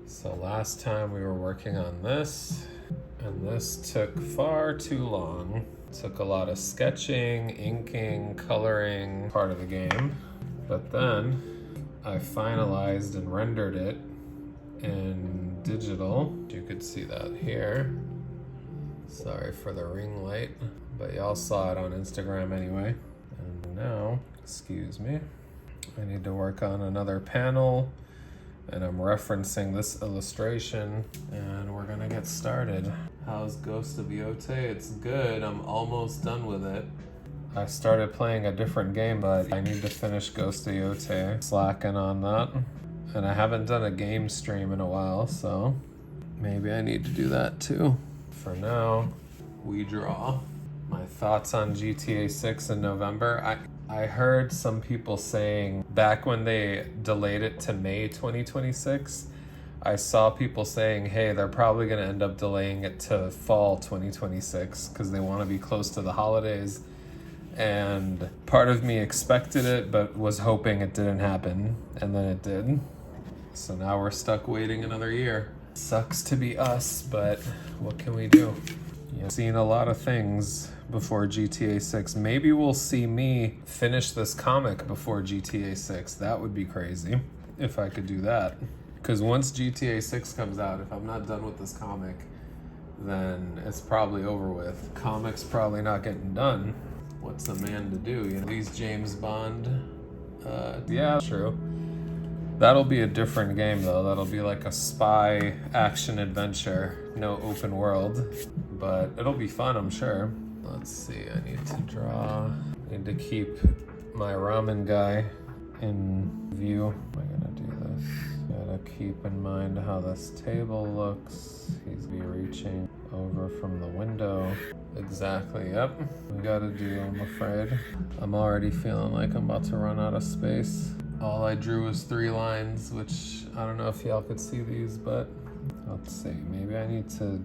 So last time we were working on this, and this took far too long. Took a lot of sketching, inking, coloring, part of the game. But then I finalized and rendered it in digital. You could see that here. Sorry for the ring light, but y'all saw it on Instagram anyway. And now, excuse me, I need to work on another panel, and I'm referencing this illustration, and we're gonna get started. How's Ghost of Yote? It's good. I'm almost done with it. I started playing a different game, but I need to finish Ghost of Yote. Slacking on that. And I haven't done a game stream in a while, so maybe I need to do that too. For now, we draw. My thoughts on GTA 6 in November. I heard some people saying back when they delayed it to May 2026, I saw people saying, hey, they're probably going to end up delaying it to fall 2026 because they want to be close to the holidays. And part of me expected it, but was hoping it didn't happen. And then it did. So now we're stuck waiting another year. Sucks to be us, but what can we do? I've seen a lot of things before GTA 6. Maybe we'll see me finish this comic before GTA 6. That would be crazy if I could do that. Because once GTA 6 comes out, if I'm not done with this comic, then it's probably over with. Comic's probably not getting done. What's a man to do? You know, these James Bond. Yeah, true. That'll be a different game though. That'll be like a spy action adventure, no open world, but it'll be fun, I'm sure. Let's see, I need to draw. I need to keep my ramen guy in view. How am I gonna do this? Gotta keep in mind how this table looks. He's be reaching over from the window. Exactly, yep. We gotta do, I'm afraid. I'm already feeling like I'm about to run out of space. All I drew was 3 lines, which I don't know if y'all could see these, but let's see. Maybe I need to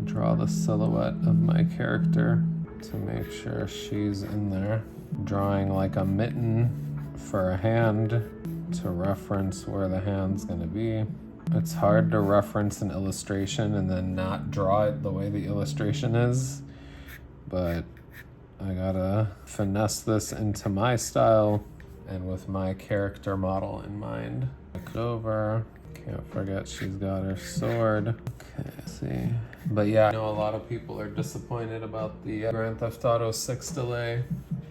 draw the silhouette of my character to make sure she's in there. Drawing like a mitten for a hand to reference where the hand's gonna be. It's hard to reference an illustration and then not draw it the way the illustration is, but I gotta finesse this into my style and with my character model in mind. Look over. Can't forget she's got her sword. Okay, see. But yeah, I know a lot of people are disappointed about the Grand Theft Auto 6 delay,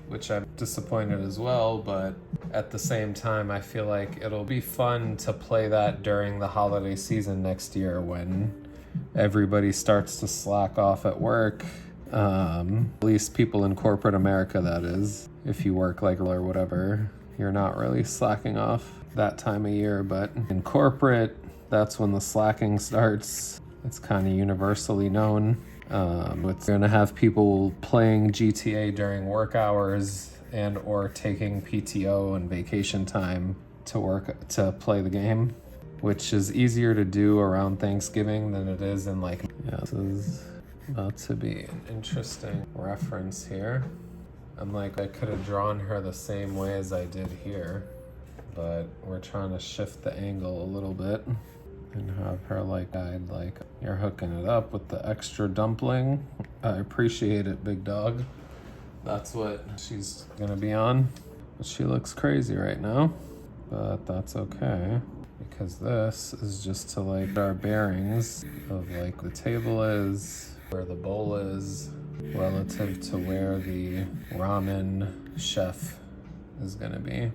which I'm disappointed as well, but at the same time, I feel like it'll be fun to play that during the holiday season next year when everybody starts to slack off at work. At least people in corporate America, that is. If you work like or whatever, you're not really slacking off that time of year, but in corporate, that's when the slacking starts. It's kind of universally known. It's gonna have people playing GTA during work hours and or taking PTO and vacation time to play the game, which is easier to do around Thanksgiving than it is in like, yeah, this is about to be an interesting reference here. I'm like, I could have drawn her the same way as I did here, but we're trying to shift the angle a little bit and have her like guide, like you're hooking it up with the extra dumpling. I appreciate it, big dog. That's what she's gonna be on. But she looks crazy right now, but that's okay because this is just to like our bearings of like the table is, where the bowl is, relative to where the ramen chef is gonna be.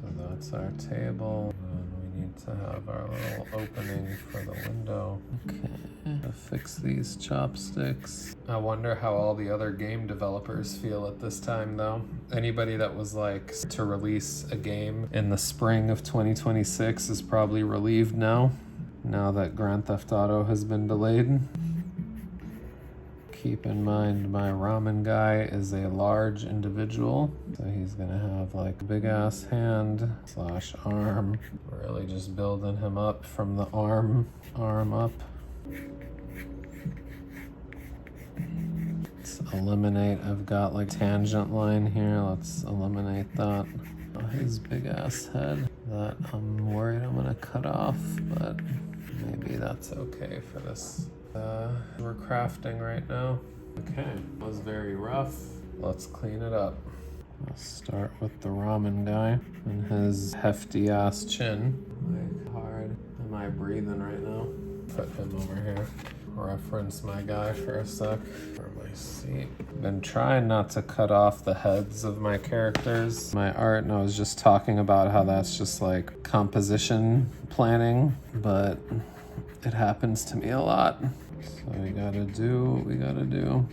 So that's our table. And we need to have our little opening for the window. Okay, to fix these chopsticks. I wonder how all the other game developers feel at this time though. Anybody that was like to release a game in the spring of 2026 is probably relieved now that Grand Theft Auto has been delayed. Keep in mind my ramen guy is a large individual, so he's gonna have like a big ass hand / arm. Really just building him up from the arm up. Let's eliminate, I've got like tangent line here, let's eliminate that. His big ass head that I'm worried I'm gonna cut off, but maybe that's okay for this. We're crafting right now. Okay, it was very rough. Let's clean it up. Let's start with the ramen guy and his hefty ass chin. Like, hard. Am I breathing right now? Put him over here. Reference my guy for a sec. For my seat. Been trying not to cut off the heads of my characters. My art, and I was just talking about how that's just like composition planning, but it happens to me a lot. So we gotta do what we gotta do.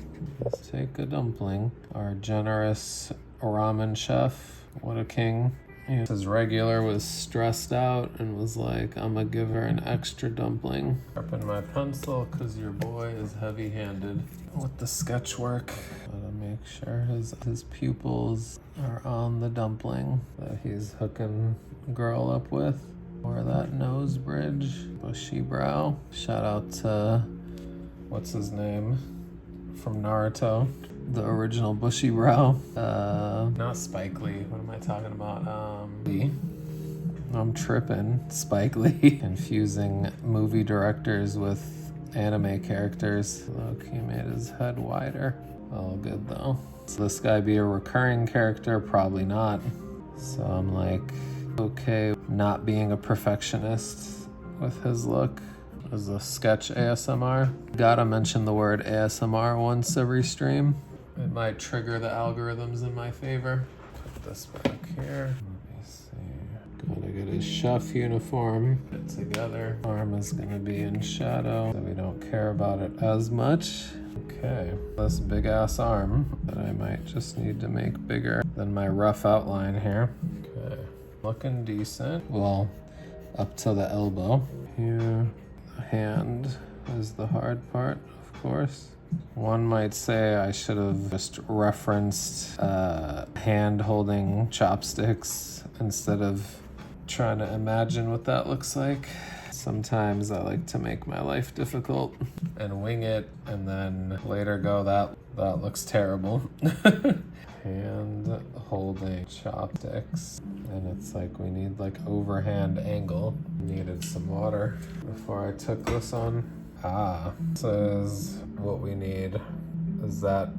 Let's take a dumpling. Our generous ramen chef, what a king. His regular was stressed out and was like, I'm gonna give her an extra dumpling. Sharpen my pencil because your boy is heavy-handed with the sketch work. Gotta make sure his pupils are on the dumpling that he's hooking girl up with. Or that nose bridge, bushy brow. Shout out to, what's his name from Naruto? The original bushy brow. Not Spike Lee. What am I talking about? Lee. I'm tripping. Spike Lee. Confusing movie directors with anime characters. Look, he made his head wider. All good though. So this guy be a recurring character? Probably not. So I'm like, okay, not being a perfectionist with his look. Is a sketch ASMR. Gotta mention the word ASMR once every stream. It might trigger the algorithms in my favor. Put this back here. Let me see. Gotta get his chef uniform put together. Arm is gonna be in shadow, so we don't care about it as much. Okay, this big ass arm that I might just need to make bigger than my rough outline here. Okay, looking decent. Well, up to the elbow. Here, the hand is the hard part, of course. One might say I should have just referenced hand holding chopsticks instead of trying to imagine what that looks like. Sometimes I like to make my life difficult and wing it and then later go, that looks terrible. Hand holding chopsticks. And it's like we need like overhand angle. Needed some water before I took this on. This is what we need. Is that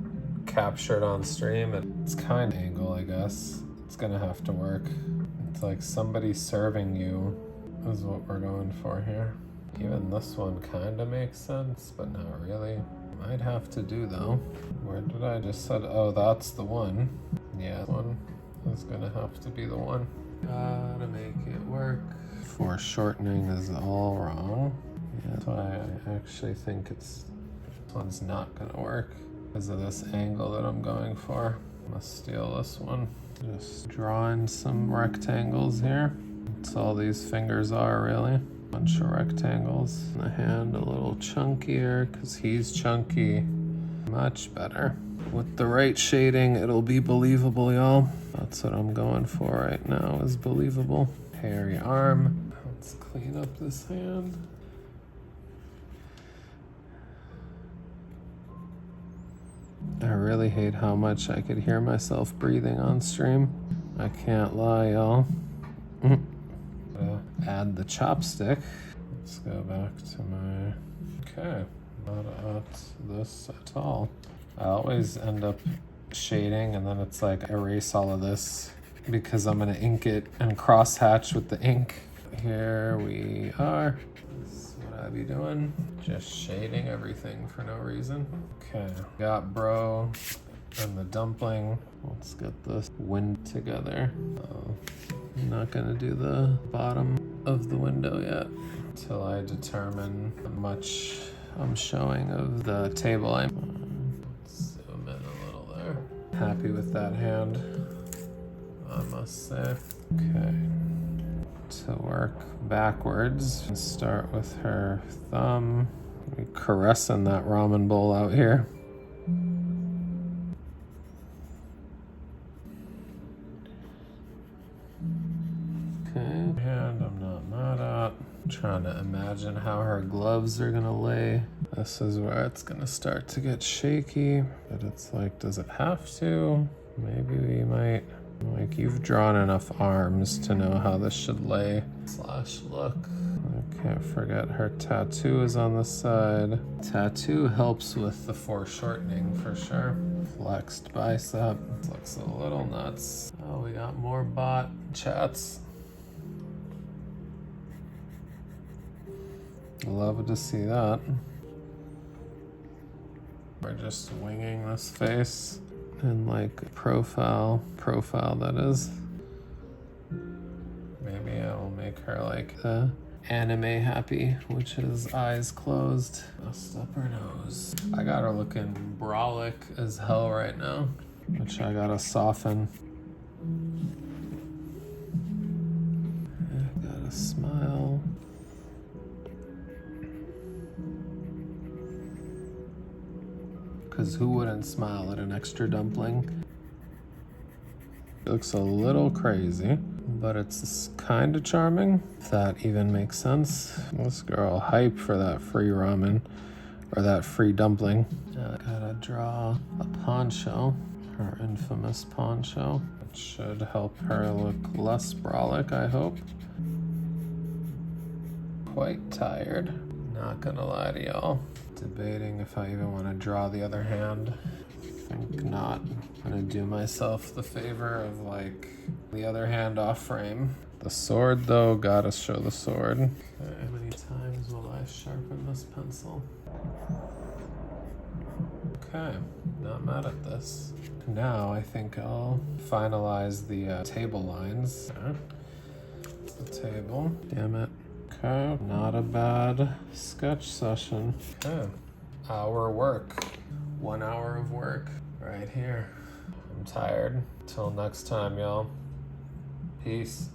captured on stream? It's kind of angle, I guess. It's gonna have to work. It's like somebody serving you is what we're going for here. Even this one kind of makes sense, but not really. Might have to do though. Where did I just said? Oh, that's the one. Yeah, this one is gonna have to be the one. Gotta make it work. Foreshortening is all wrong. Yeah, that's why I actually think this one's not gonna work because of this angle that I'm going for. I'm gonna steal this one. Just drawing some rectangles here. That's all these fingers are really. Bunch of rectangles. The hand a little chunkier because he's chunky. Much better. With the right shading, it'll be believable, y'all. That's what I'm going for right now, is believable. Hairy arm. Let's clean up this hand. I really hate how much I could hear myself breathing on stream. I can't lie, y'all. Add the chopstick. Let's go back to my... Okay, not at this at all. I always end up shading and then it's like erase all of this because I'm gonna ink it and crosshatch with the ink. Here we are. This is what I be doing. Just shading everything for no reason. Okay, got bro and the dumpling. Let's get this wind together. I'm not gonna do the bottom of the window yet until I determine how much I'm showing of the table. Let's zoom in a little there. Happy with that hand, I must say. Okay, to work backwards, start with her thumb. We caressing that ramen bowl out here. Okay, hand I'm not mad at. I'm trying to imagine how her gloves are gonna lay. This is where it's gonna start to get shaky, but it's like, does it have to? Maybe we might. Like, you've drawn enough arms to know how this should lay / look. Can't forget her tattoo is on the side. Tattoo helps with the foreshortening for sure. Flexed bicep. Looks a little nuts. Oh, we got more bot chats. Love to see that. We're just winging this face in like profile that is. Maybe I'll make her like anime happy, which is eyes closed. Bust up her nose. I got her looking brolic as hell right now, which I gotta soften. I gotta smile. Because who wouldn't smile at an extra dumpling? It looks a little crazy, but it's kind of charming, if that even makes sense. This girl hype for that free ramen, or that free dumpling. Gotta draw a poncho, her infamous poncho. It should help her look less brolic, I hope. Quite tired, not gonna lie to y'all. Debating if I even want to draw the other hand. I think not. I'm gonna do myself the favor of like the other hand off frame. The sword though, gotta show the sword. Okay, how many times will I sharpen this pencil? Okay, not mad at this. Now I think I'll finalize the table lines. Okay. The table. Damn it. Okay, not a bad sketch session. Okay, hour work. 1 hour of work right here. I'm tired. Till next time, y'all. Peace.